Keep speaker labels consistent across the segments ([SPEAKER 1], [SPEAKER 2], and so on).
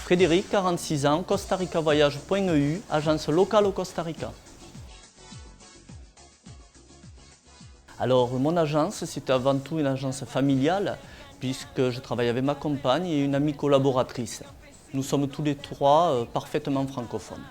[SPEAKER 1] Frédéric, 46 ans, costaricavoyage.eu, agence locale au Costa Rica. Alors, mon agence, c'est avant tout une agence familiale, puisque je travaille avec ma compagne et une amie collaboratrice. Nous sommes tous les trois parfaitement francophones.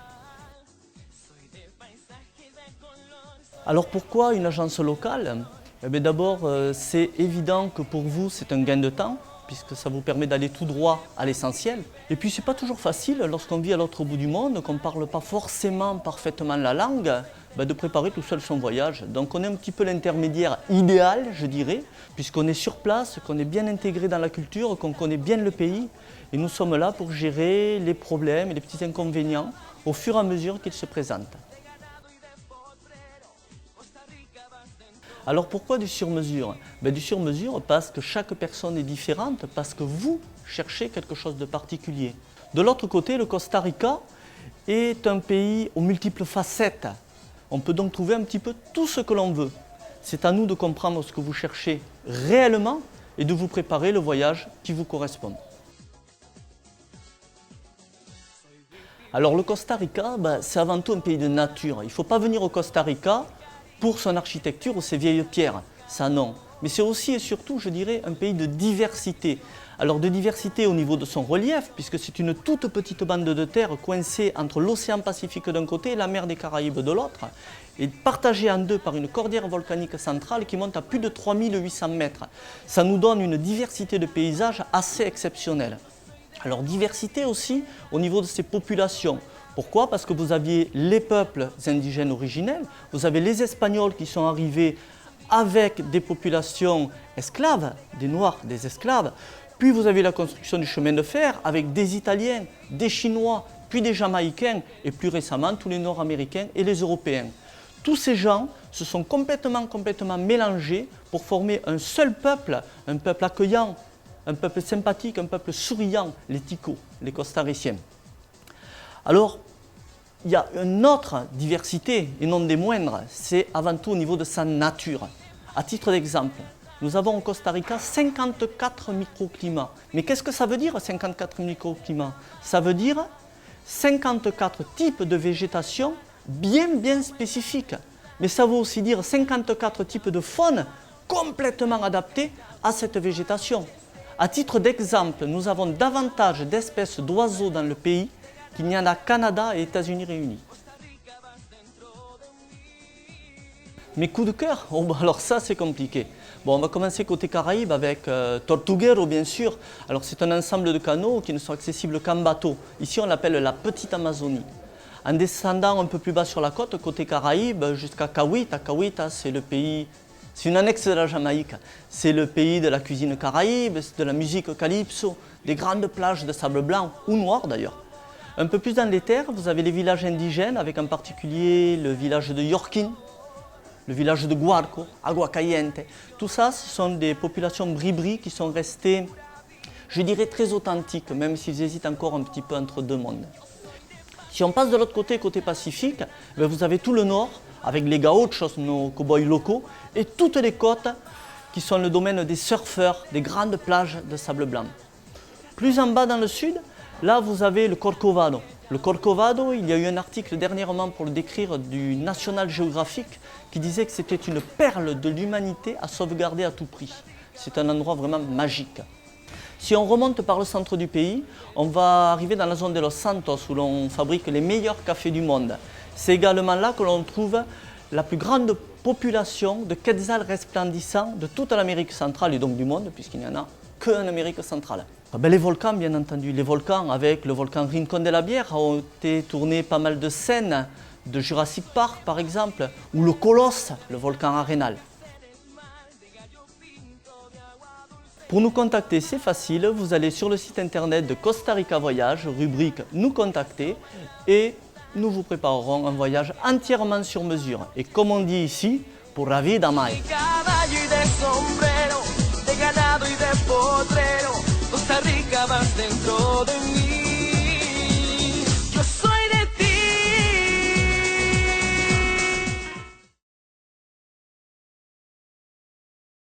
[SPEAKER 1] Alors pourquoi une agence locale? D'abord, c'est évident que pour vous, c'est un gain de temps, puisque ça vous permet d'aller tout droit à l'essentiel. Et puis, c'est pas toujours facile, lorsqu'on vit à l'autre bout du monde, qu'on ne parle pas forcément parfaitement la langue, de préparer tout seul son voyage. Donc, on est un petit peu l'intermédiaire idéal, je dirais, puisqu'on est sur place, qu'on est bien intégré dans la culture, qu'on connaît bien le pays. Et nous sommes là pour gérer les problèmes et les petits inconvénients au fur et à mesure qu'ils se présentent. Alors pourquoi du sur-mesure? Du sur-mesure parce que chaque personne est différente, parce que vous cherchez quelque chose de particulier. De l'autre côté, le Costa Rica est un pays aux multiples facettes. On peut donc trouver un petit peu tout ce que l'on veut. C'est à nous de comprendre ce que vous cherchez réellement et de vous préparer le voyage qui vous correspond. Alors le Costa Rica, c'est avant tout un pays de nature. Il ne faut pas venir au Costa Rica pour son architecture ou ses vieilles pierres, ça non. Mais c'est aussi et surtout, je dirais, un pays de diversité. Alors de diversité au niveau de son relief, puisque c'est une toute petite bande de terre coincée entre l'océan Pacifique d'un côté et la mer des Caraïbes de l'autre, et partagée en deux par une cordillère volcanique centrale qui monte à plus de 3800 mètres. Ça nous donne une diversité de paysages assez exceptionnelle. Alors diversité aussi au niveau de ses populations. Pourquoi? Parce que vous aviez les peuples indigènes originels, vous avez les Espagnols qui sont arrivés avec des populations esclaves, des Noirs, des esclaves, puis vous avez la construction du chemin de fer avec des Italiens, des Chinois, puis des Jamaïcains et plus récemment tous les Nord-Américains et les Européens. Tous ces gens se sont complètement mélangés pour former un seul peuple, un peuple accueillant, un peuple sympathique, un peuple souriant, les Ticos, les Costariciens. Alors, il y a une autre diversité, et non des moindres, c'est avant tout au niveau de sa nature. À titre d'exemple, nous avons au Costa Rica 54 microclimats. Mais qu'est-ce que ça veut dire 54 microclimats? Ça veut dire 54 types de végétation bien spécifiques. Mais ça veut aussi dire 54 types de faune complètement adaptés à cette végétation. À titre d'exemple, nous avons davantage d'espèces d'oiseaux dans le pays qu'il n'y en a Canada et États-Unis réunis. Mes coups de cœur? Alors ça c'est compliqué. On va commencer côté Caraïbes avec Tortuguero bien sûr. Alors c'est un ensemble de canaux qui ne sont accessibles qu'en bateau. Ici on l'appelle la Petite Amazonie. En descendant un peu plus bas sur la côte, côté Caraïbes, jusqu'à Cahuita. Cahuita c'est le pays, c'est une annexe de la Jamaïque. C'est le pays de la cuisine caraïbe, de la musique calypso, des grandes plages de sable blanc ou noir d'ailleurs. Un peu plus dans les terres, vous avez les villages indigènes, avec en particulier le village de Yorquín, le village de Guarco, Agua Caliente. Tout ça, ce sont des populations bribri qui sont restées, je dirais, très authentiques, même s'ils hésitent encore un petit peu entre deux mondes. Si on passe de l'autre côté, côté Pacifique, vous avez tout le nord, avec les gauchos, nos cow-boys locaux, et toutes les côtes qui sont le domaine des surfeurs, des grandes plages de sable blanc. Plus en bas dans le sud, là, vous avez le Corcovado. Le Corcovado, il y a eu un article dernièrement pour le décrire du National Geographic qui disait que c'était une perle de l'humanité à sauvegarder à tout prix. C'est un endroit vraiment magique. Si on remonte par le centre du pays, on va arriver dans la zone de Los Santos où l'on fabrique les meilleurs cafés du monde. C'est également là que l'on trouve la plus grande population de quetzals resplendissants de toute l'Amérique centrale et donc du monde, puisqu'il n'y en a qu'en Amérique centrale. Les volcans, bien entendu. Les volcans, avec le volcan Rincón de la Bière, ont été tournés pas mal de scènes de Jurassic Park, par exemple, ou le Colosse, le volcan Arenal. Pour nous contacter, c'est facile. Vous allez sur le site internet de Costa Rica Voyage, rubrique « Nous contacter » et nous vous préparerons un voyage entièrement sur mesure. Et comme on dit ici, pour la vida mai.
[SPEAKER 2] Costa Rica vas dentro de mí.